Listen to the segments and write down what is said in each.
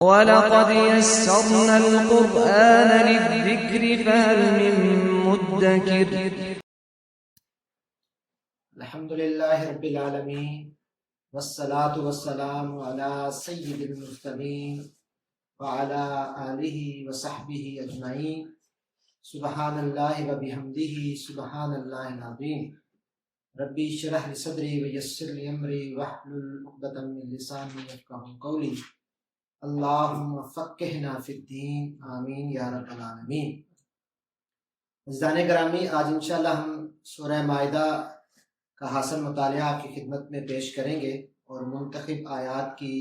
وَلَقَدْ يَسَّرْنَا الْقُرْآنَ لِلذِّكْرِ فَهَلْ مِن مُّدَّكِرٍ. الحمد للہ رب العالمین والصلاة والسلام علی سید المرسلین وعلی آلہ وصحبہ اجمعین. سبحان اللہ وبحمدہ سبحان اللہ العظیم. ربی اشرح لی صدری ویسر لی امری واحلل عقدۃ من لسانی یفقہوا قولی. اللہم فقہنا فی الدین آمین یا رب العالمین. عزیزان گرامی، آج انشاءاللہ ہم سورہ مائدہ کا حاصل مطالعہ آپ کی خدمت میں پیش کریں گے اور منتخب آیات کی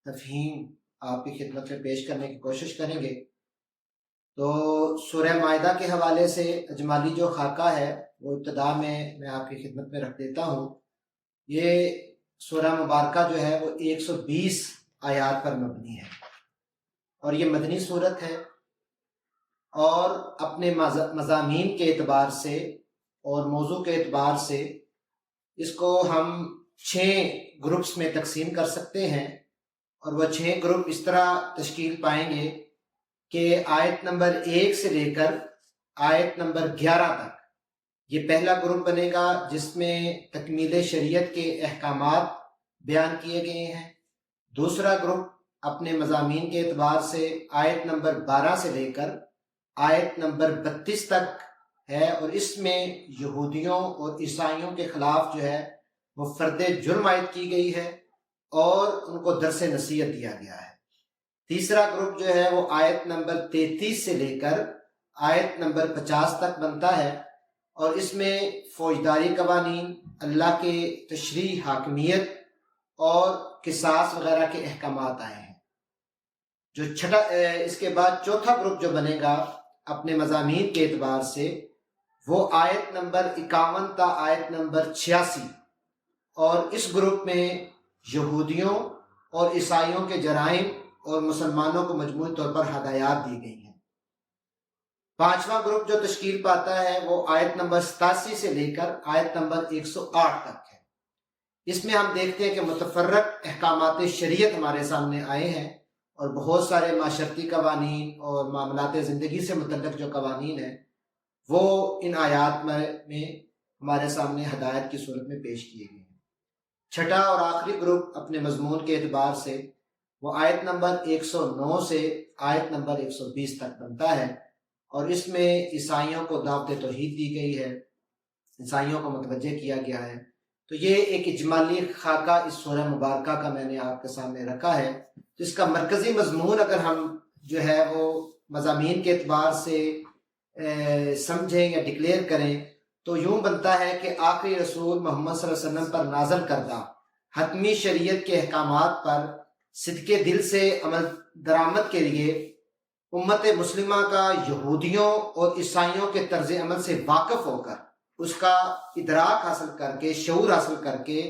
تفہیم آپ کی خدمت میں پیش کرنے کی کوشش کریں گے. تو سورہ مائدہ کے حوالے سے اجمالی جو خاکہ ہے وہ ابتدا میں آپ کی خدمت میں رکھ دیتا ہوں. یہ سورہ مبارکہ جو ہے وہ 120 آیات پر مبنی ہے اور یہ مدنی صورت ہے، اور اپنے مضامین کے اعتبار سے اور موضوع کے اعتبار سے اس کو ہم 6 گروپس میں تقسیم کر سکتے ہیں. اور وہ 6 گروپ اس طرح تشکیل پائیں گے کہ آیت نمبر 1 سے لے کر آیت نمبر 11 تک یہ پہلا گروپ بنے گا، جس میں تکمیل شریعت کے احکامات بیان کیے گئے ہیں. دوسرا گروپ اپنے مضامین کے اعتبار سے آیت نمبر 12 سے لے کر آیت نمبر 32 تک ہے، اور اس میں یہودیوں اور عیسائیوں کے خلاف جو ہے وہ فرد جرم عائد کی گئی ہے اور ان کو درس نصیحت دیا گیا ہے. تیسرا گروپ جو ہے وہ آیت نمبر 33 سے لے کر آیت نمبر 50 تک بنتا ہے، اور اس میں فوجداری قوانین، اللہ کے تشریع، حاکمیت اور قصاص وغیرہ کے احکامات آئے ہیں. اس کے بعد چوتھا گروپ جو بنے گا اپنے مضامین کے اعتبار سے وہ آیت نمبر 51 تا آیت نمبر 86، اور اس گروپ میں یہودیوں اور عیسائیوں کے جرائم اور مسلمانوں کو مجموعی طور پر ہدایات دی گئی ہیں. پانچواں گروپ جو تشکیل پاتا ہے وہ آیت نمبر 87 سے لے کر آیت نمبر 108 تک ہے. اس میں ہم دیکھتے ہیں کہ متفرق احکامات شریعت ہمارے سامنے آئے ہیں، اور بہت سارے معاشرتی قوانین اور معاملات زندگی سے متعلق جو قوانین ہیں وہ ان آیات میں ہمارے سامنے ہدایت کی صورت میں پیش کیے گئے ہیں. چھٹا اور آخری گروپ اپنے مضمون کے اعتبار سے وہ آیت نمبر 109 سے آیت نمبر 120 تک بنتا ہے، اور اس میں عیسائیوں کو دعوت توحید دی گئی ہے، عیسائیوں کو متوجہ کیا گیا ہے. تو یہ ایک اجمالی خاکہ اس سورہ مبارکہ کا میں نے آپ کے سامنے رکھا ہے. تو اس کا مرکزی مضمون اگر ہم جو ہے وہ مضامین کے اعتبار سے سمجھیں یا ڈکلیئر کریں تو یوں بنتا ہے کہ آخری رسول محمد صلی اللہ علیہ وسلم پر نازل کردہ حتمی شریعت کے احکامات پر صدقے دل سے عمل درآمد کے لیے امت مسلمہ کا یہودیوں اور عیسائیوں کے طرز عمل سے واقف ہو کر اس کا ادراک حاصل کر کے، شعور حاصل کر کے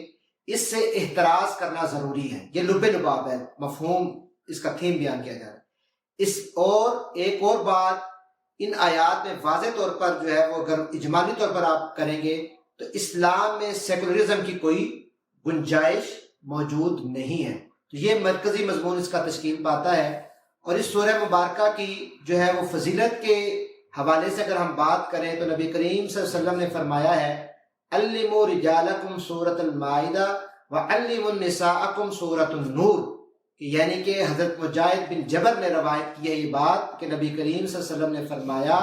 اس سے احتراز کرنا ضروری ہے. یہ لب لباب ہے، مفہوم اس کا تھیم بیان کیا جا رہا ہے. ایک اور بات ان آیات میں واضح طور پر جو ہے وہ اگر اجمالی طور پر آپ کریں گے تو اسلام میں سیکولرزم کی کوئی گنجائش موجود نہیں ہے. تو یہ مرکزی مضمون اس کا تشکیل پاتا ہے. اور اس سورہ مبارکہ کی جو ہے وہ فضیلت کے حوالے سے اگر ہم بات کریں تو نبی کریم صلی اللہ علیہ وسلم نے فرمایا ہے علموا رجالکم سورۃ المائدہ وعلموا نساءکم سورۃ النور، کہ یعنی کہ حضرت مجاہد بن جبر نے روایت کی ہے یہ بات کہ نبی کریم صلی اللہ علیہ وسلم نے فرمایا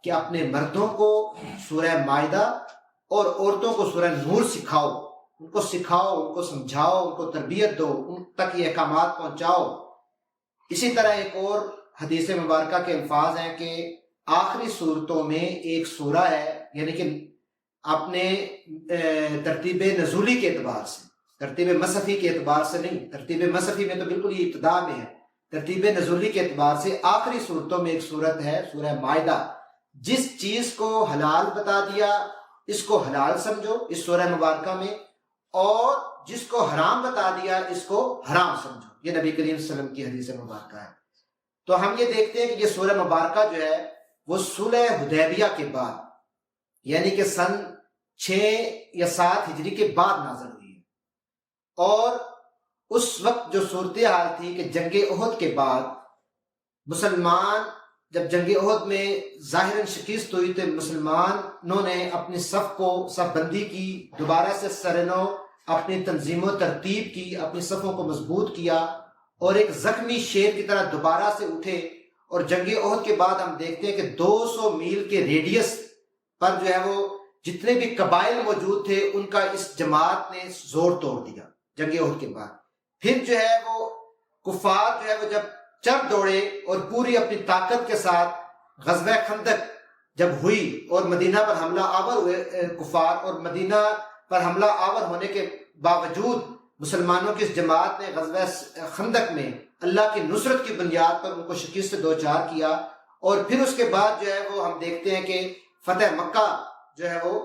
کہ اپنے مردوں کو سورہ مائدہ اور عورتوں کو سورہ نور سکھاؤ، ان کو سکھاؤ، ان کو سمجھاؤ، ان کو تربیت دو، ان تک یہ احکامات پہنچاؤ. اسی طرح ایک اور حدیث مبارکہ کے الفاظ ہیں کہ آخری صورتوں میں ایک سورہ ہے، یعنی کہ اپنے ترتیب نزولی کے اعتبار سے، ترتیب مصحفی کے اعتبار سے نہیں، ترتیب مصحفی میں تو بالکل یہ ابتدا میں ہے، ترتیب نزولی کے اعتبار سے آخری صورتوں میں ایک صورت ہے سورہ مائدہ. جس چیز کو حلال بتا دیا اس کو حلال سمجھو اس سورہ مبارکہ میں، اور جس کو حرام بتا دیا اس کو حرام سمجھو. یہ نبی کریم صلی اللہ علیہ وسلم کی حدیث مبارکہ ہے. تو ہم یہ دیکھتے ہیں کہ یہ سورہ مبارکہ جو ہے وہ صلح حدیبیہ کے بعد، یعنی کہ سن 6 یا 7 ہجری کے بعد نازل ہوئی ہے، اور اس وقت جو صورتحال تھی کہ جنگ احد کے بعد مسلمان جب جنگ احد میں ظاہراً شکست ہوئی تو مسلمانوں نے اپنی صف کو صف بندی کی، دوبارہ سے سرنو اپنی تنظیم و ترتیب کی، اپنی صفوں کو مضبوط کیا اور ایک زخمی شیر کی طرح دوبارہ سے اٹھے. اور جنگ احد کے بعد ہم دیکھتے ہیں کہ 200 میل کے ریڈیس پر جو ہے وہ جتنے بھی قبائل موجود تھے ان کا اس جماعت نے زور توڑ دیا جنگ احد کے بعد. پھر جو ہے وہ کفار جو ہے وہ جب چڑھ دوڑے اور پوری اپنی طاقت کے ساتھ غزوہ خندق جب ہوئی اور مدینہ پر حملہ آور ہوئے کفار، اور مدینہ پر حملہ آور ہونے کے باوجود مسلمانوں کی اس جماعت نے غزوہ خندق میں اللہ کی نصرت کی بنیاد پر ان کو شکست سے دوچار کیا. اور پھر اس کے بعد جو ہے وہ ہم دیکھتے ہیں کہ فتح مکہ جو ہے وہ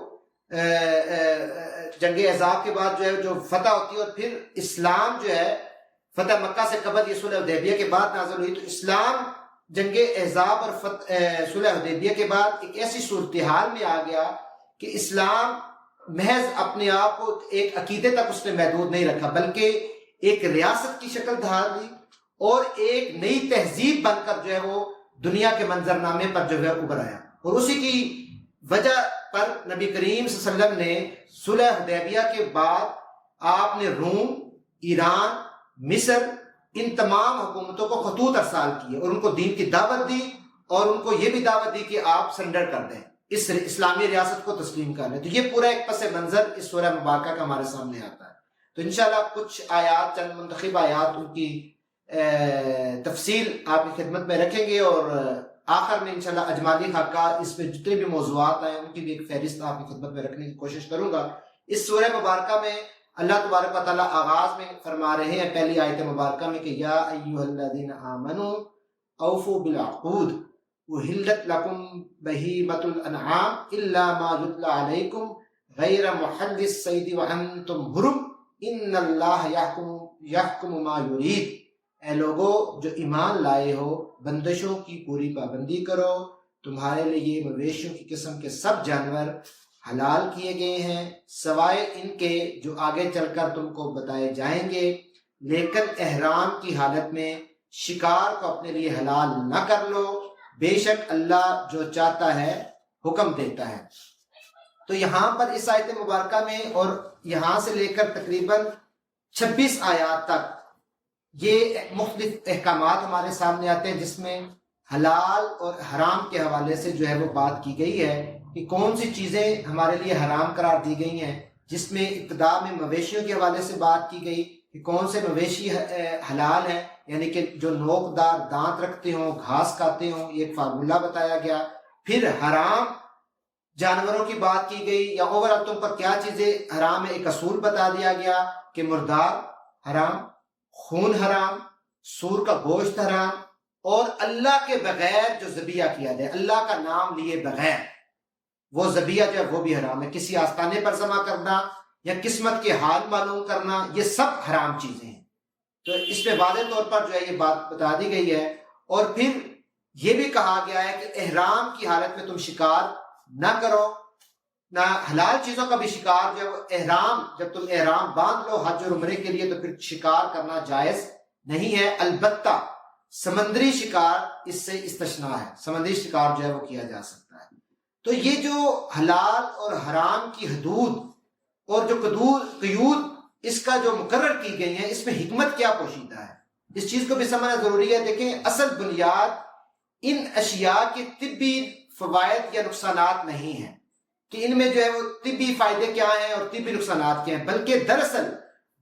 جنگ احزاب کے بعد جو ہے جو فتح ہوتی ہے، اور پھر اسلام جو ہے فتح مکہ سے قبل یہ صلح حدیبیہ کے بعد نازل ہوئی. تو اسلام جنگ احزاب اور صلح حدیبیہ کے بعد ایک ایسی صورتحال میں آ گیا کہ اسلام محض اپنے آپ کو ایک عقیدے تک اس نے محدود نہیں رکھا، بلکہ ایک ریاست کی شکل دھار لی اور ایک نئی تہذیب بن کر جو ہے وہ دنیا کے منظرنامے پر جو ہے ابھر آیا. اور اسی کی وجہ پر نبی کریم صلی اللہ علیہ وسلم نے صلح حدیبیہ کے بعد آپ نے روم، ایران، مصر، ان تمام حکومتوں کو خطوط ارسال کیے اور ان کو دین کی دعوت دی اور ان کو یہ بھی دعوت دی کہ آپ سرنڈر کر دیں، اس اسلامی ریاست کو تسلیم کر لیں. تو یہ پورا ایک پس منظر اس سورہ مبارکہ کا ہمارے سامنے آتا ہے. تو انشاءاللہ کچھ آیات، چند منتخب آیات، ان کی تفصیل آپ کی خدمت میں رکھیں گے اور آخر میں انشاءاللہ اجمالی خاکہ اس میں جتنے بھی موضوعات آئے ان کی بھی ایک فہرست آپ کی خدمت میں رکھنے کی کوشش کروں گا. اس سورہ مبارکہ میں اللہ تبارک و تعالیٰ آغاز میں فرما رہے ہیں پہلی آیت مبارکہ میں کہ یا ایھا الذین آمنوا اوفوا بالعقود احلت لکم بہیمۃ الانعام الا ما یتلی علیکم غیر محل الصید وانتم حرم ان اللہ یحکم ما یرید. اے لوگو جو ایمان لائے ہو، بندشوں کی پوری پابندی کرو، تمہارے لیے مویشیوں کی قسم کے سب جانور حلال کیے گئے ہیں سوائے ان کے جو آگے چل کر تم کو بتائے جائیں گے، لیکن احرام کی حالت میں شکار کو اپنے لیے حلال نہ کر لو، بے شک اللہ جو چاہتا ہے حکم دیتا ہے. تو یہاں پر اس آیت مبارکہ میں اور یہاں سے لے کر تقریباً 26 آیات تک یہ مختلف احکامات ہمارے سامنے آتے ہیں جس میں حلال اور حرام کے حوالے سے جو ہے وہ بات کی گئی ہے کہ کون سی چیزیں ہمارے لیے حرام قرار دی گئی ہیں، جس میں ابتدا میں مویشیوں کے حوالے سے بات کی گئی کہ کون سے مویشی حلال ہیں، یعنی کہ جو نوک دار دانت رکھتے ہوں، گھاس کھاتے ہوں، یہ ایک فارمولہ بتایا گیا. پھر حرام جانوروں کی بات کی گئی یا اوورآل تم پر کیا چیزیں حرام ہے، ایک اصول بتا دیا گیا کہ مردار حرام، خون حرام، سور کا گوشت حرام، اور اللہ کے بغیر جو ذبیحہ کیا جائے، اللہ کا نام لیے بغیر وہ ذبیحہ جو ہے وہ بھی حرام ہے. کسی آستانے پر ذبح کرنا یا قسمت کے حال معلوم کرنا، یہ سب حرام چیزیں ہیں. تو اس میں واضح طور پر جو ہے یہ بات بتا دی گئی ہے. اور پھر یہ بھی کہا گیا ہے کہ احرام کی حالت میں تم شکار نہ کرو، نہ حلال چیزوں کا بھی شکار جو ہے جب تم احرام باندھ لو حج اور عمرے کے لیے تو پھر شکار کرنا جائز نہیں ہے. البتہ سمندری شکار اس سے استثناء ہے، سمندری شکار جو ہے وہ کیا جا سکتا ہے. تو یہ جو حلال اور حرام کی حدود اور جو قیود اس کا جو مقرر کی گئی ہیں، اس میں حکمت کیا پوشیدہ ہے، اس چیز کو بھی سمجھنا ضروری ہے. دیکھیں، اصل بنیاد ان اشیاء کے طبی فوائد یا نقصانات نہیں ہیں کہ ان میں جو ہے وہ طبی فائدے کیا ہیں اور طبی نقصانات کیا ہیں، بلکہ دراصل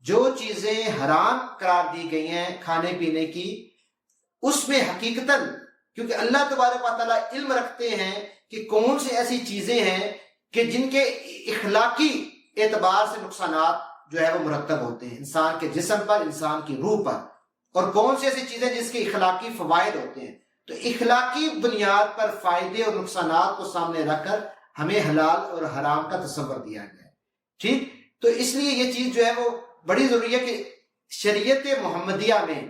جو چیزیں حرام قرار دی گئی ہیں کھانے پینے کی، اس میں حقیقتاً کیونکہ اللہ تبارک و تعالیٰ علم رکھتے ہیں کہ کون سی ایسی چیزیں ہیں کہ جن کے اخلاقی اعتبار سے نقصانات جو ہے وہ مرتب ہوتے ہیں انسان کے جسم پر، انسان کی روح پر، اور کون سی ایسی چیزیں جس کے اخلاقی فوائد ہوتے ہیں. تو اخلاقی بنیاد پر فائدے اور نقصانات کو سامنے رکھ کر ہمیں حلال اور حرام کا تصور دیا گیا ہے. ٹھیک، تو اس لیے یہ چیز جو ہے وہ بڑی ضروری ہے کہ شریعت محمدیہ میں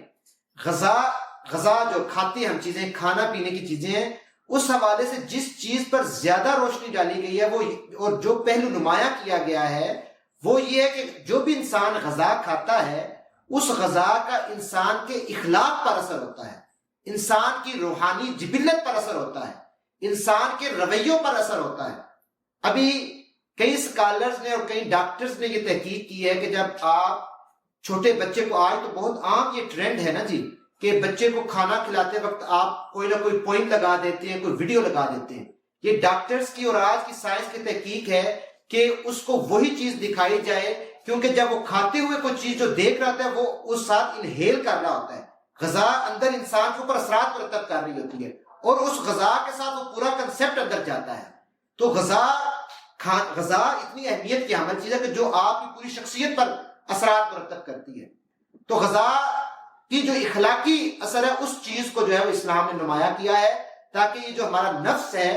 غذا جو کھاتے ہم چیزیں، کھانا پینے کی چیزیں ہیں، اس حوالے سے جس چیز پر زیادہ روشنی ڈالی گئی ہے وہ اور جو پہلو نمایاں کیا گیا ہے وہ یہ ہے کہ جو بھی انسان غذا کھاتا ہے اس غذا کا انسان کے اخلاق پر اثر ہوتا ہے، انسان کی روحانی جبلت پر اثر ہوتا ہے، انسان کے رویوں پر اثر ہوتا ہے۔ ابھی کئی سکالرز نے اور کئی ڈاکٹرز نے یہ تحقیق کی ہے کہ جب آپ چھوٹے بچے کو، آج تو بہت عام یہ ٹرینڈ ہے نا جی، کہ بچے کو کھانا کھلاتے وقت آپ کوئی نہ کوئی پوائنٹ لگا دیتے ہیں، کوئی ویڈیو لگا دیتے ہیں۔ یہ ڈاکٹرز کی اور آج کی سائنس کی تحقیق ہے کہ اس کو وہی چیز دکھائی جائے، کیونکہ جب وہ کھاتے ہوئے کوئی چیز جو دیکھ رہا ہے وہ اس ساتھ انہیل کر رہا ہوتا ہے، غذا اندر انسان کے اوپر اثرات مرتب کر رہی ہوتی ہے، اور اس غذا کے ساتھ وہ پورا کنسپٹ اندر جاتا ہے۔ تو غذا اتنی اہمیت کی حامل چیز ہے کہ جو آپ کی پوری شخصیت پر اثرات مرتب کرتی ہے۔ تو غذا کی جو اخلاقی اثر ہے اس چیز کو جو ہے وہ اسلام نے نمایاں کیا ہے، تاکہ یہ جو ہمارا نفس ہے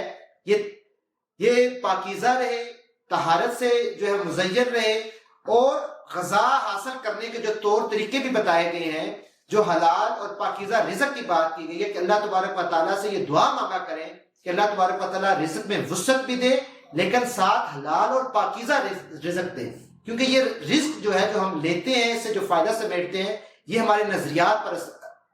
یہ پاکیزہ رہے، طہارت سے جو ہے مزین رہے، اور غذا حاصل کرنے کے جو طور طریقے بھی بتائے گئے ہیں، جو حلال اور پاکیزہ رزق کی بات کی گئی ہے کہ اللہ تبارک و تعالیٰ سے یہ دعا مانگا کریں کہ اللہ تبارک و تعالیٰ رزق میں وسعت بھی دے، لیکن ساتھ حلال اور پاکیزہ رزق دے، کیونکہ یہ رزق جو ہے جو ہم لیتے ہیں، اس سے جو فائدہ سمیٹتے ہیں، یہ ہمارے نظریات پر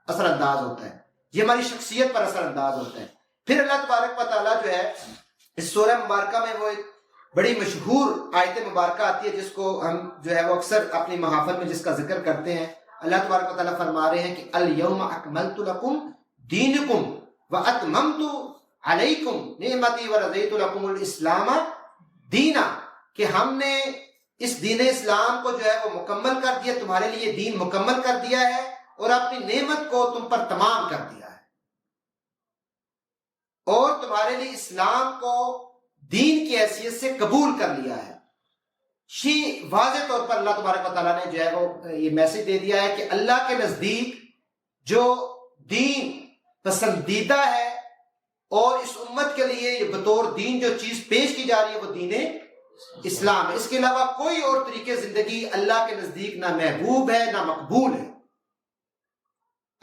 اثر انداز ہوتا ہے، یہ ہماری شخصیت پر اثر انداز ہوتا ہے۔ پھر اللہ تبارک و تعالیٰ جو ہے اس سورہ مبارکہ میں وہ ایک بڑی مشہور آیت مبارکہ آتی ہے جس کو ہم جو ہے وہ اکثر اپنی محافل میں جس کا ذکر کرتے ہیں۔ اللہ تبارک و تعالیٰ فرما رہے ہیں کہ الیوم اکملت لکم دینکم واتممت علیکم نعمتی ورضیت لکم الاسلام دینا، کہ ہم نے اس دین اسلام کو جو ہے وہ مکمل کر دیا، تمہارے لیے دین مکمل کر دیا ہے، اور اپنی نعمت کو تم پر تمام کر دیا ہے، اور تمہارے لیے اسلام کو دین کی حیثیت سے قبول کر لیا ہے۔ واضح طور پر اللہ تبارک و تعالیٰ نے جو ہے وہ یہ میسج دے دیا ہے کہ اللہ کے نزدیک جو دین پسندیدہ ہے اور اس امت کے لیے بطور دین جو چیز پیش کی جا رہی ہے وہ دین اسلام ہے۔ اس کے علاوہ کوئی اور طریقے زندگی اللہ کے نزدیک نہ محبوب ہے نہ مقبول ہے۔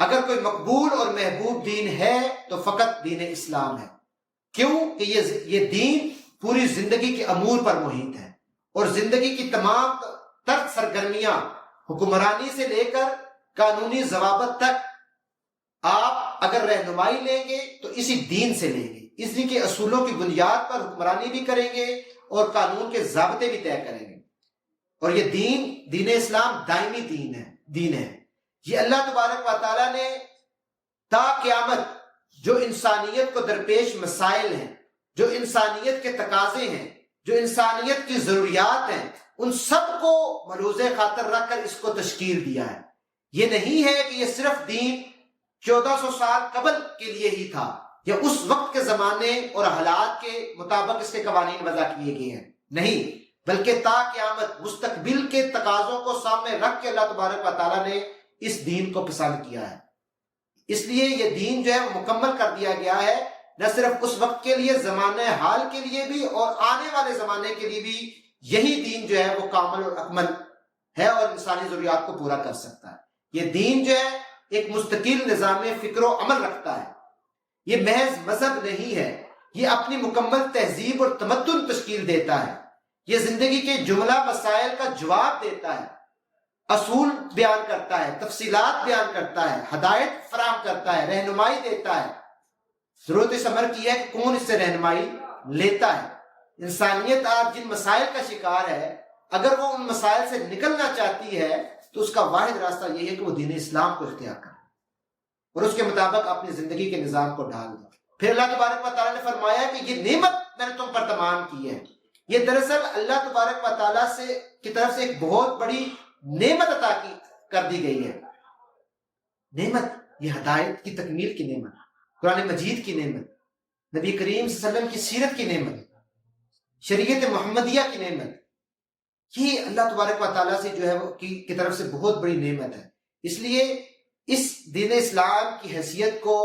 اگر کوئی مقبول اور محبوب دین ہے تو فقط دین اسلام ہے، کیوں کہ یہ دین پوری زندگی کے امور پر محیط ہے، اور زندگی کی تمام تر سرگرمیاں حکمرانی سے لے کر قانونی ضوابط تک آپ اگر رہنمائی لیں گے تو اسی دین سے لیں گے، اس لیے کہ اصولوں کی بنیاد پر حکمرانی بھی کریں گے اور قانون کے ضابطے بھی طے کریں گے۔ اور یہ دین اسلام دائمی دین ہے۔ یہ اللہ تبارک و تعالیٰ نے تا قیامت جو انسانیت کو درپیش مسائل ہیں، جو انسانیت کے تقاضے ہیں، جو انسانیت کی ضروریات ہیں، ان سب کو ملحوظ خاطر رکھ کر اس کو تشکیل دیا ہے۔ یہ نہیں ہے کہ یہ صرف دین 1400 سال قبل کے لیے ہی تھا، یا اس وقت کے زمانے اور حالات کے مطابق اس کے قوانین وضع کیے گئے ہیں، نہیں، بلکہ تا قیامت مستقبل کے تقاضوں کو سامنے رکھ کے اللہ تبارک و تعالیٰ نے اس دین کو پسند کیا ہے۔ اس لیے یہ دین جو ہے وہ مکمل کر دیا گیا ہے، نہ صرف اس وقت کے لیے، زمانہ حال کے لیے بھی، اور آنے والے زمانے کے لیے بھی یہی دین جو ہے وہ کامل اور اکمل ہے اور انسانی ضروریات کو پورا کر سکتا ہے۔ یہ دین جو ہے ایک مستقل نظام فکر و عمل رکھتا ہے، یہ محض مذہب نہیں ہے، یہ اپنی مکمل تہذیب اور تمدن تشکیل دیتا ہے، یہ زندگی کے جملہ مسائل کا جواب دیتا ہے، اصول بیان کرتا ہے، تفصیلات بیان کرتا ہے، ہدایت فراہم کرتا ہے، رہنمائی دیتا ہے۔ ضرورت اس امر کی ہے کہ کون اس سے رہنمائی لیتا ہے۔ انسانیت آج جن مسائل کا شکار ہے، اگر وہ ان مسائل سے نکلنا چاہتی ہے تو اس کا واحد راستہ یہ ہے کہ وہ دین اسلام کو اختیار کرے اور اس کے مطابق اپنی زندگی کے نظام کو ڈھال دے۔ پھر اللہ تبارک و تعالیٰ نے فرمایا کہ یہ نعمت میں نے تم پر تمام کی ہے۔ یہ دراصل اللہ تبارک و تعالیٰ کی طرف سے ایک بہت بڑی نعمت عطا کر دی گئی ہے۔ نعمت، یہ ہدایت کی تکمیل کی نعمت، قرآن مجید کی نعمت، نبی کریم صلی اللہ علیہ وسلم کی سیرت کی نعمت، شریعت محمدیہ کی نعمت، یہ اللہ تبارک و تعالیٰ سے جو ہے وہ کی طرف سے بہت بڑی نعمت ہے۔ اس لیے اس دین اسلام کی حیثیت کو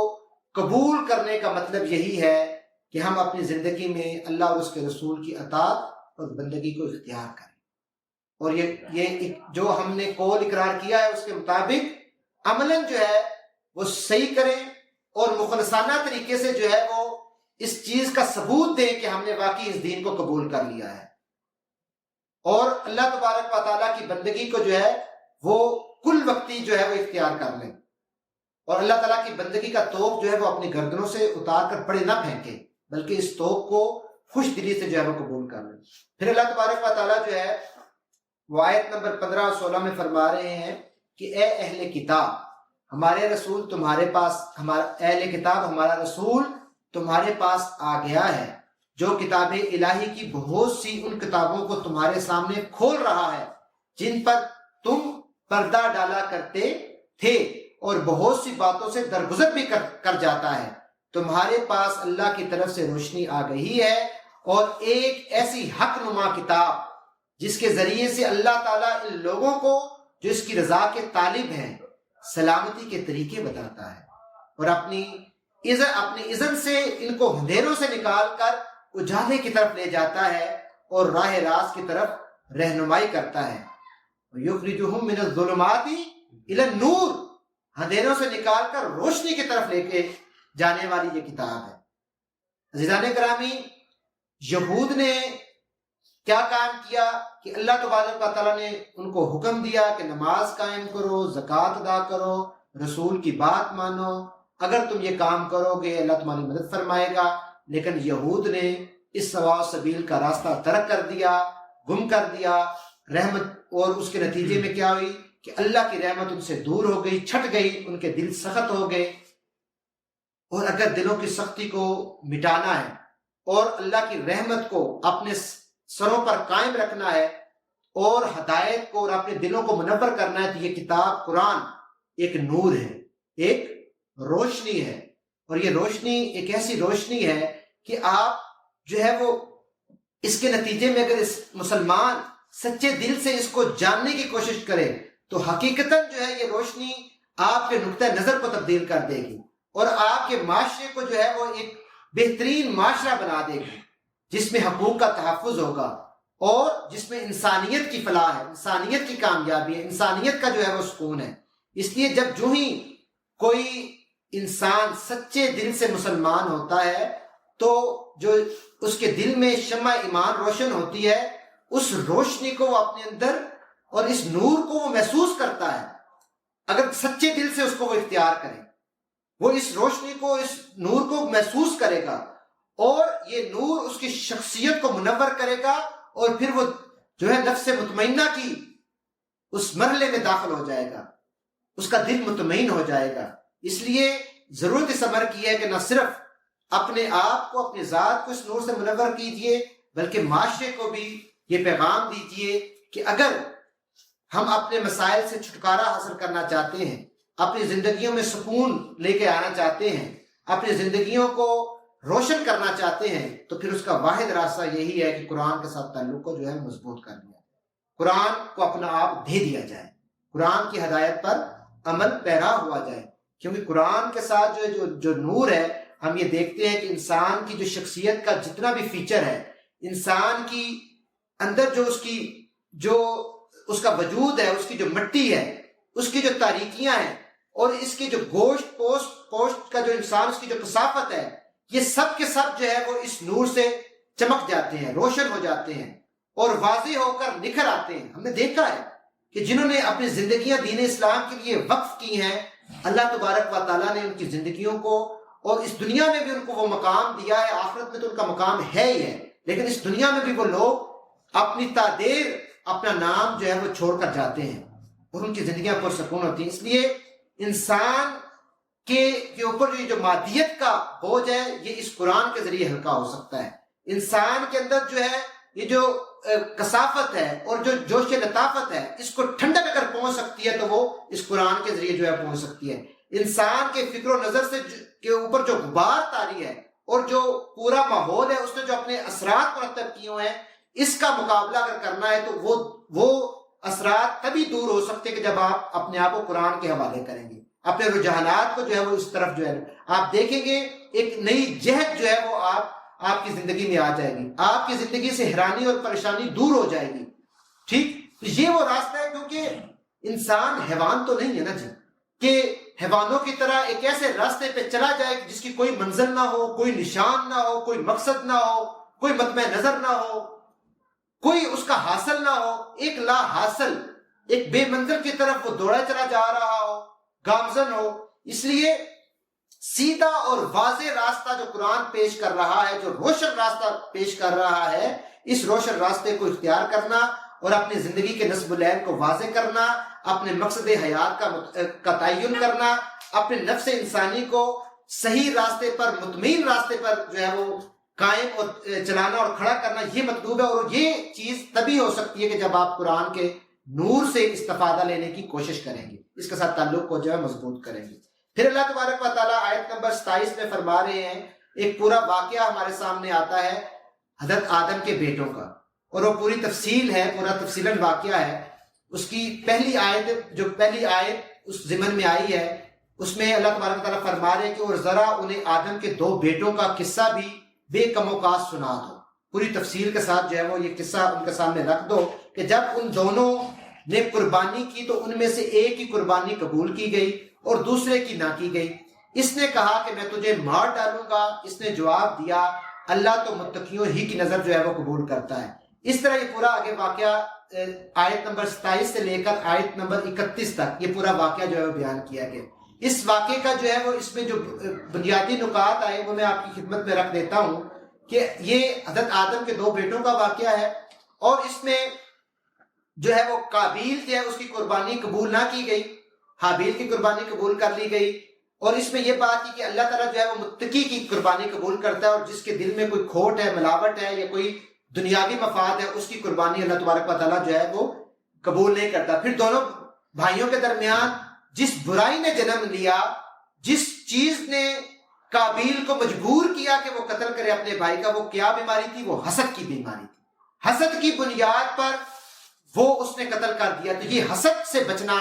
قبول کرنے کا مطلب یہی ہے کہ ہم اپنی زندگی میں اللہ اور اس کے رسول کی اطاعت اور بندگی کو اختیار کریں، اور یہ جو ہم نے قول اقرار کیا ہے اس کے مطابق عملاً جو ہے وہ صحیح کریں، اور مخلصانہ طریقے سے جو ہے وہ اس چیز کا ثبوت دیں کہ ہم نے واقعی اس دین کو قبول کر لیا ہے، اور اللہ تبارک و تعالیٰ کی بندگی کو جو ہے وہ کل وقتی جو ہے وہ اختیار کر لیں، اور اللہ تعالیٰ کی بندگی کا توق جو ہے وہ اپنی گردنوں سے اتار کر پڑے نہ پھینکیں، بلکہ اس توق کو خوش دلی سے جو ہے وہ قبول کر لیں۔ پھر اللہ تبارک و تعالیٰ جو ہے وہ آیت نمبر 15 اور 16 میں فرما رہے ہیں کہ اے اہل کتاب، ہمارے رسول تمہارے پاس، اہل کتاب ہمارا رسول تمہارے پاس آ گیا ہے، جو کتاب الہی کی بہت سی ان کتابوں کو تمہارے سامنے کھول رہا ہے جن پر تم پردہ ڈالا کرتے تھے اور بہت سی باتوں سے درگزر بھی کر جاتا ہے۔ تمہارے پاس اللہ کی طرف سے روشنی آ گئی ہے اور ایک ایسی حق نما کتاب جس کے ذریعے سے اللہ تعالیٰ ان لوگوں کو جو اس کی رضا کے طالب ہیں سلامتی کے طریقے بتاتا ہے، اور اپنی اذن سے ان کو اندھیروں سے نکال کر اجالے کی طرف لے جاتا ہے اور راہ راست کی طرف رہنمائی کرتا ہے۔ یخرجہم من الظلمات الی النور، اندھیروں سے نکال کر روشنی کی طرف لے کے جانے والی یہ کتاب ہے۔ عزیزان گرامی، یہود نے کیا کام کیا کہ اللہ تبارک و تعالیٰ نے ان کو حکم دیا کہ نماز قائم کرو، زکوٰۃ ادا کرو، رسول کی بات مانو، اگر تم یہ کام کرو گے اللہ تمہاری مدد فرمائے گا۔ لیکن یہود نے اس سوا سبیل کا راستہ ترک کر دیا، گم کر دیا رحمت، اور اس کے نتیجے میں کیا ہوئی کہ اللہ کی رحمت ان سے دور ہو گئی، چھٹ گئی، ان کے دل سخت ہو گئے۔ اور اگر دلوں کی سختی کو مٹانا ہے اور اللہ کی رحمت کو اپنے سروں پر قائم رکھنا ہے اور ہدایت کو اور اپنے دلوں کو منور کرنا ہے، تو یہ کتاب قرآن ایک نور ہے، ایک روشنی ہے، اور یہ روشنی ایک ایسی روشنی ہے کہ آپ جو ہے وہ اس کے نتیجے میں اگر اس مسلمان سچے دل سے اس کو جاننے کی کوشش کرے تو حقیقتاً جو ہے یہ روشنی آپ کے نقطہ نظر کو تبدیل کر دے گی اور آپ کے معاشرے کو جو ہے وہ ایک بہترین معاشرہ بنا دے گی، جس میں حقوق کا تحفظ ہوگا اور جس میں انسانیت کی فلاح ہے، انسانیت کی کامیابی ہے، انسانیت کا جو ہے وہ سکون ہے۔ اس لیے جب جو ہی کوئی انسان سچے دل سے مسلمان ہوتا ہے تو جو اس کے دل میں شمع ایمان روشن ہوتی ہے، اس روشنی کو وہ اپنے اندر اور اس نور کو وہ محسوس کرتا ہے۔ اگر سچے دل سے اس کو وہ اختیار کرے، وہ اس روشنی کو، اس نور کو محسوس کرے گا اور یہ نور اس کی شخصیت کو منور کرے گا، اور پھر وہ جو ہے نفس مطمئنہ کی اس مرحلے میں داخل ہو جائے گا، اس کا دل مطمئن ہو جائے گا۔ اس لیے ضرورت اس امر کی ہے کہ نہ صرف اپنے آپ کو، اپنی ذات کو اس نور سے منور کیجئے، بلکہ معاشرے کو بھی یہ پیغام دیجئے کہ اگر ہم اپنے مسائل سے چھٹکارا حاصل کرنا چاہتے ہیں، اپنی زندگیوں میں سکون لے کے آنا چاہتے ہیں، اپنی زندگیوں کو روشن کرنا چاہتے ہیں، تو پھر اس کا واحد راستہ یہی ہے کہ قرآن کے ساتھ تعلق کو جو ہے مضبوط کر دیا جائے، قرآن کو اپنا آپ دے دیا جائے، قرآن کی ہدایت پر عمل پیرا ہوا جائے۔ کیونکہ قرآن کے ساتھ جو نور ہے، ہم یہ دیکھتے ہیں کہ انسان کی جو شخصیت کا جتنا بھی فیچر ہے، انسان کی اندر جو اس کا وجود ہے، اس کی جو مٹی ہے، اس کی جو تاریکیاں ہیں، اور اس کی جو گوشت پوشت کا جو انسان، اس کی جو کثافت ہے، یہ سب کے سب جو ہے وہ اس نور سے چمک جاتے ہیں، روشن ہو جاتے ہیں اور واضح ہو کر نکھر آتے ہیں۔ ہم نے دیکھا ہے کہ جنہوں نے اپنی زندگیاں دین اسلام کے لیے وقف کی ہیں، اللہ تبارک و تعالیٰ نے ان کی زندگیوں کو، اور اس دنیا میں بھی ان کو وہ مقام دیا ہے، آخرت میں تو ان کا مقام ہے ہی ہے، لیکن اس دنیا میں بھی وہ لوگ اپنی تادیر، اپنا نام جو ہے وہ چھوڑ کر جاتے ہیں اور ان کی زندگیاں پرسکون ہوتی ہیں۔ اس لیے انسان کے اوپر جو مادیت کا بوجھ ہے، یہ اس قرآن کے ذریعے ہلکا ہو سکتا ہے۔ انسان کے اندر جو ہے یہ جو کثافت ہے اور جو جوش لطافت ہے، اس کو ٹھنڈک اگر پہنچ سکتی ہے تو وہ اس قرآن کے ذریعے جو ہے پہنچ سکتی ہے۔ انسان کے فکر و نظر سے کے اوپر جو غبار طاری ہے اور جو پورا ماحول ہے، اس نے جو اپنے اثرات مرتب کیے ہوئے ہیں، اس کا مقابلہ اگر کرنا ہے تو وہ اثرات تبھی دور ہو سکتے کہ جب آپ اپنے آپ کو قرآن کے حوالے کریں گے، اپنے رجحانات کو جو ہے وہ اس طرف جو ہے آپ دیکھیں گے، ایک نئی جہت جو ہے وہ آپ کی زندگی میں آ جائے گی، آپ کی زندگی سے حیرانی اور پریشانی دور ہو جائے گی۔ ٹھیک، یہ وہ راستہ ہے، کیونکہ انسان حیوان تو نہیں ہے نا جی، کہ حیوانوں کی طرح ایک ایسے راستے پہ چلا جائے جس کی کوئی منزل نہ ہو، کوئی نشان نہ ہو، کوئی مقصد نہ ہو، کوئی مطمع نظر نہ ہو، کوئی اس کا حاصل نہ ہو، ایک لا حاصل، ایک بے منزل کی طرف وہ دوڑا چلا جا رہا ہو، گامزن ہو۔ اس لیے سیدھا اور واضح راستہ جو قرآن پیش کر رہا ہے، جو روشن راستہ پیش کر رہا ہے، اس روشن راستے کو اختیار کرنا اور اپنی زندگی کے نصب العین کو واضح کرنا، اپنے مقصد حیات کا تعین کرنا، اپنے نفس انسانی کو صحیح راستے پر، مطمئن راستے پر جو ہے وہ قائم اور چلانا اور کھڑا کرنا، یہ مطلوب ہے۔ اور یہ چیز تبھی ہو سکتی ہے کہ جب آپ قرآن کے نور سے استفادہ لینے کی کوشش کریں گے، اس کے ساتھ تعلق کو جو ہے مضبوط کریں گے۔ پھر اللہ تبارک و تعالیٰ آیت نمبر 27 میں فرما رہے ہیں، ایک پورا واقعہ ہمارے سامنے آتا ہے حضرت آدم کے بیٹوں کا، اور وہ پوری تفصیل ہے، پورا تفصیلاً واقعہ ہے۔ اس کی پہلی آیت اس ضمن میں آئی ہے، اس میں اللہ تبارک و تعالیٰ فرما رہے ہیں کہ اور ذرا انہیں آدم کے 2 بیٹوں کا قصہ بھی بے کم و کاس سنا دو۔ پوری تفصیل کے ساتھ جو ہے وہ یہ قصہ ان کے سامنے رکھ دو کہ جب ان دونوں نے قربانی کی تو ان میں سے ایک کی قربانی قبول کی گئی اور دوسرے کی نہ کی گئی۔ اس نے کہا کہ میں تجھے مار ڈالوں گا، اس نے جواب دیا اللہ تو متقیوں ہی کی نظر جو ہے وہ قبول کرتا ہے۔ اس طرح یہ پورا آگے واقعہ آیت نمبر 27 سے لے کر آیت نمبر 31 تک یہ پورا واقعہ جو ہے وہ بیان کیا گیا۔ اس واقعے کا جو ہے وہ اس میں جو بنیادی نکات آئے وہ میں آپ کی خدمت میں رکھ دیتا ہوں کہ یہ حضرت آدم کے 2 بیٹوں کا واقعہ ہے، اور اس میں جو ہے وہ قابیل جو ہے اس کی قربانی قبول نہ کی گئی، حابیل کی قربانی قبول کر لی گئی۔ اور اس میں یہ بات کی کہ اللہ تعالیٰ جو ہے وہ متقی کی قربانی قبول کرتا ہے، اور جس کے دل میں کوئی کھوٹ ہے، ملاوٹ ہے یا کوئی دنیاوی مفاد ہے، اس کی قربانی اللہ تبارک و تعالیٰ جو ہے وہ قبول نہیں کرتا۔ پھر دونوں بھائیوں کے درمیان جس برائی نے جنم لیا، جس چیز نے قابیل کو مجبور کیا کہ وہ قتل کرے اپنے بھائی کا، وہ کیا بیماری تھی؟ وہ حسد کی بیماری تھی۔ حسد کی بنیاد پر وہ اس نے قتل کر دیا۔ تو یہ حسد سے بچنا،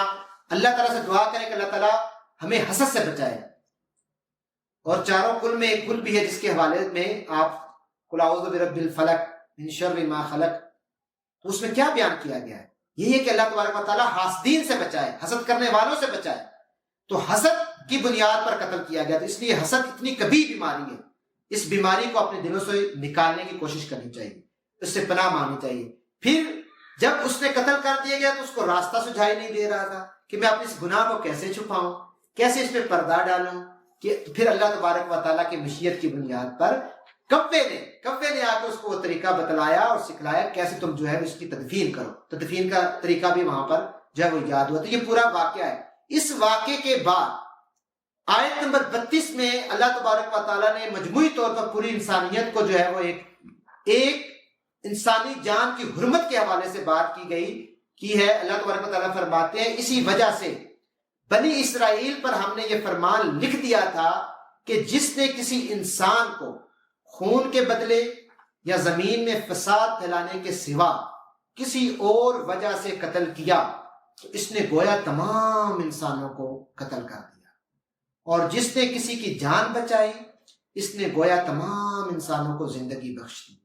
اللہ تعالیٰ سے دعا کریں کہ اللہ تعالیٰ ہمیں حسد سے بچائے۔ اور چاروں کل میں ایک کل بھی ہے جس کے حوالے میں آپ قل اعوذ برب الفلق من شر ما خلق، تو اس میں کیا بیان کیا گیا ہے؟ یہ ہے کہ اللہ تبارک و تعالیٰ حاسدین سے بچائے، حسد کرنے والوں سے بچائے۔ تو حسد کی بنیاد پر قتل کیا گیا، تو اس لیے حسد اتنی کبھی بیماری ہے، اس بیماری کو اپنے دلوں سے نکالنے کی کوشش کرنی چاہیے، اس سے پناہ مانگنی چاہیے۔ پھر جب اس نے قتل کر دیا گیا تو اس کو راستہ سجھائی نہیں دے رہا تھا کہ میں اپنے اس گناہ کو کیسے چھپاؤں، کیسے اس پہ پردہ ڈالوں، کہ پھر اللہ تبارک و تعالیٰ کی مشیت کی بنیاد پر کبے نے آ کے اس کو وہ طریقہ بتلایا اور سکھلایا کیسے تم جو ہے اس کی تدفین کرو۔ تدفین کا طریقہ بھی وہاں پر جو ہے وہ یاد ہوا۔ تو یہ پورا واقعہ ہے۔ اس واقعے کے بعد آیت نمبر 32 میں اللہ تبارک و تعالیٰ نے مجموعی طور پر پوری انسانیت کو جو ہے وہ ایک انسانی جان کی حرمت کے حوالے سے بات کی ہے۔ اللہ تبارک و تعالیٰ فرماتے ہیں اسی وجہ سے بنی اسرائیل پر ہم نے یہ فرمان لکھ دیا تھا کہ جس نے کسی انسان کو خون کے بدلے یا زمین میں فساد پھیلانے کے سوا کسی اور وجہ سے قتل کیا تو اس نے گویا تمام انسانوں کو قتل کر دیا، اور جس نے کسی کی جان بچائی اس نے گویا تمام انسانوں کو زندگی بخش دی۔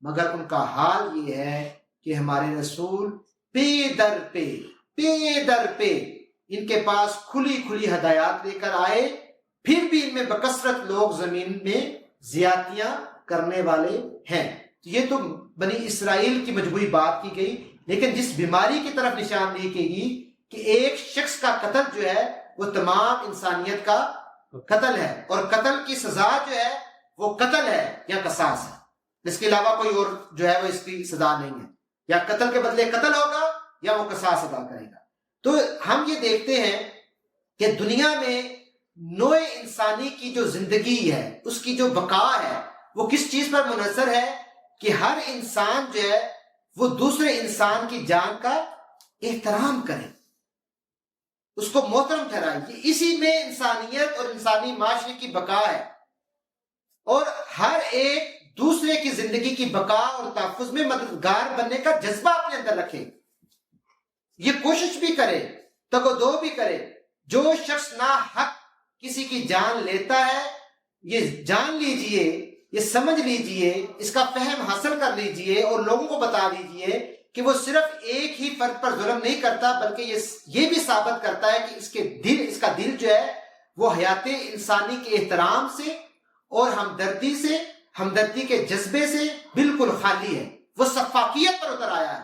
مگر ان کا حال یہ ہے کہ ہمارے رسول پے در پہ ان کے پاس کھلی ہدایات لے کر آئے، پھر بھی ان میں بکثرت لوگ زمین میں زیادتیاں کرنے والے ہیں۔ یہ تو بنی اسرائیل کی مجموعی بات کی گئی، لیکن جس بیماری کی طرف نشاندہی کی گئی کہ ایک شخص کا قتل جو ہے وہ تمام انسانیت کا قتل ہے، اور قتل کی سزا جو ہے وہ قتل ہے یا قصاص ہے، اس کے علاوہ کوئی اور جو ہے وہ اس کی سزا نہیں ہے، یا قتل کے بدلے قتل ہوگا یا وہ قصاص ادا کرے گا۔ تو ہم یہ دیکھتے ہیں کہ دنیا میں نوع انسانی کی جو زندگی ہے، اس کی جو بقا ہے، وہ کس چیز پر منحصر ہے کہ ہر انسان جو ہے وہ دوسرے انسان کی جان کا احترام کرے، اس کو محترم ٹھہرائے۔ اسی میں انسانیت اور انسانی معاشرے کی بقا ہے، اور ہر ایک دوسرے کی زندگی کی بقا اور تحفظ میں مددگار بننے کا جذبہ اپنے اندر رکھے، یہ کوشش بھی کرے، تگ و دو بھی کرے۔ جو شخص ناحق کسی کی جان لیتا ہے، یہ جان لیجئے، یہ سمجھ لیجئے، اس کا فہم حاصل کر لیجئے، اور لوگوں کو بتا دیجئے کہ وہ صرف ایک ہی فرد پر ظلم نہیں کرتا، بلکہ یہ بھی ثابت کرتا ہے کہ اس کا دل جو ہے وہ حیات انسانی کے احترام سے اور ہمدردی کے جذبے سے بالکل خالی ہے، وہ سفاکیت پر اتر آیا ہے،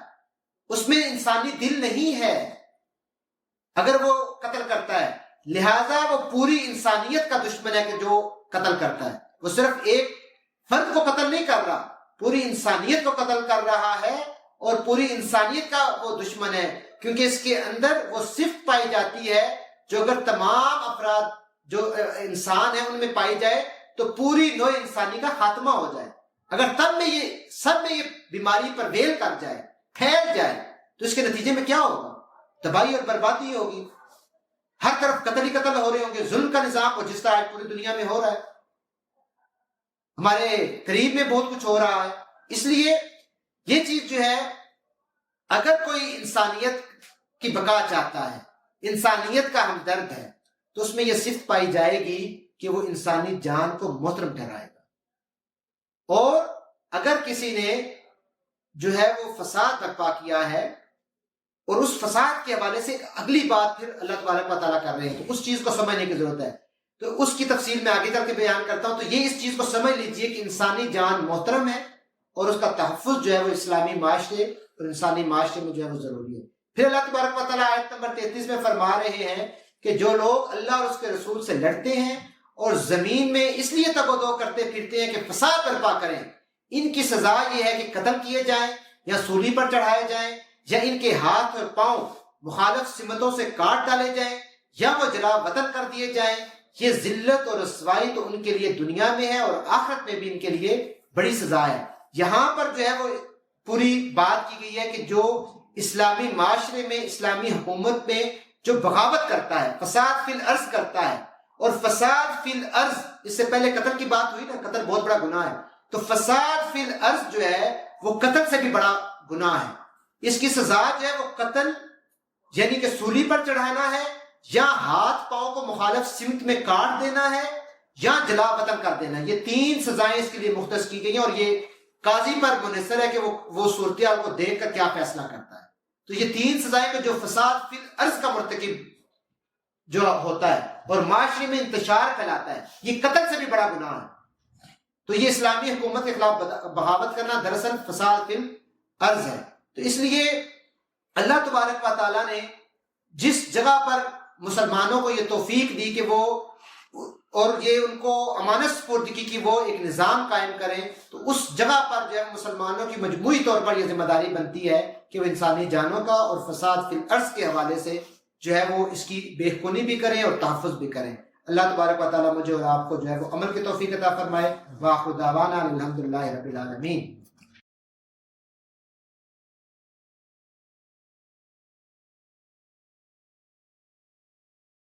اس میں انسانی دل نہیں ہے، اگر وہ قتل کرتا ہے، لہذا وہ پوری انسانیت کا دشمن ہے کہ جو قتل کرتا ہے. وہ صرف ایک فرد کو قتل نہیں کر رہا، پوری انسانیت کو قتل کر رہا ہے، اور پوری انسانیت کا وہ دشمن ہے، کیونکہ اس کے اندر وہ صفت پائی جاتی ہے جو اگر تمام افراد جو انسان ہیں ان میں پائی جائے تو پوری نوع انسانی کا خاتمہ ہو جائے. اگر تب میں یہ سب میں یہ بیماری پرویل کر جائے، پھیل جائے، تو اس کے نتیجے میں کیا ہوگا؟ تباہی اور بربادی ہوگی. ہر طرف قتل ہی قتل ہو رہے ہوں گے، ظلم کا نظام اور جس طرح پوری دنیا میں ہو رہا ہے، ہمارے قریب میں بہت کچھ ہو رہا ہے. اس لیے یہ چیز جو ہے، اگر کوئی انسانیت کی بقا چاہتا ہے، انسانیت کا ہمدرد ہے، تو اس میں یہ صفت پائی جائے گی کہ وہ انسانی جان کو محترم ٹھہرائے گا. اور اگر کسی نے جو ہے وہ فساد برپا کیا ہے، اور اس فساد کے حوالے سے اگلی بات پھر اللہ تبارک و تعالیٰ کر رہے ہیں، تو اس چیز کو سمجھنے کی ضرورت ہے. تو اس کی تفصیل میں آگے چل کے بیان کرتا ہوں. تو یہ اس چیز کو سمجھ لیجئے کہ انسانی جان محترم ہے، اور اس کا تحفظ جو ہے وہ اسلامی معاشرے اور انسانی معاشرے میں جو ہے وہ ضروری ہے. پھر اللہ تبارک و تعالیٰ آیت نمبر 33 میں فرما رہے ہیں کہ جو لوگ اللہ اور اس کے رسول سے لڑتے ہیں اور زمین میں اس لیے تگ و دو کرتے پھرتے ہیں کہ فساد برپا کریں، ان کی سزا یہ ہے کہ قتل کیے جائیں یا سولی پر چڑھائے جائیں، یا ان کے ہاتھ اور پاؤں مخالف سمتوں سے کاٹ ڈالے جائیں، یا وہ جلا وطن کر دیے جائیں. یہ ذلت اور رسوائی تو ان کے لیے دنیا میں ہے، اور آخرت میں بھی ان کے لیے بڑی سزا ہے. یہاں پر جو ہے وہ پوری بات کی گئی ہے کہ جو اسلامی معاشرے میں، اسلامی حکومت میں جو بغاوت کرتا ہے، فساد فی الارض کرتا ہے، اور فساد فی الارض، اس سے پہلے قتل کی بات ہوئی نا، قتل بہت بڑا گناہ ہے، تو فساد فی الارض جو ہے وہ قتل سے بھی بڑا گناہ ہے. اس کی سزا جو ہے وہ قتل یعنی کہ سولی پر چڑھانا ہے، یا ہاتھ پاؤں کو مخالف سمت میں کاٹ دینا ہے، یا جلا وطن کر دینا. یہ 3 سزائیں اس کے لیے مختص کی گئی ہیں، اور یہ قاضی پر منحصر ہے کہ وہ صورتحال کو دیکھ کر کیا فیصلہ کرتا ہے. تو یہ 3 سزائیں کہ جو فساد فی الارض کا مرتکب جو ہوتا ہے اور معاشرے میں انتشار پھیلاتا ہے، یہ قتل سے بھی بڑا گناہ ہے. تو یہ اسلامی حکومت کے خلاف بغاوت کرنا دراصل فساد فی الارض ہے. تو اس لیے اللہ تبارک و تعالیٰ نے جس جگہ پر مسلمانوں کو یہ توفیق دی کہ وہ اور یہ ان کو امانت سپردگی کی وہ ایک نظام قائم کریں، تو اس جگہ پر جو ہے مسلمانوں کی مجموعی طور پر یہ ذمہ داری بنتی ہے کہ وہ انسانی جانوں کا اور فساد فی الارض کے حوالے سے جو ہے وہ اس کی بےخونی بھی کریں اور تحفظ بھی کریں. اللہ تبارک و تعالیٰ مجھے اور آپ کو جو ہے وہ عمل کی توفیق عطا فرمائے. وآخر دعوانا الحمدللہ رب العالمین.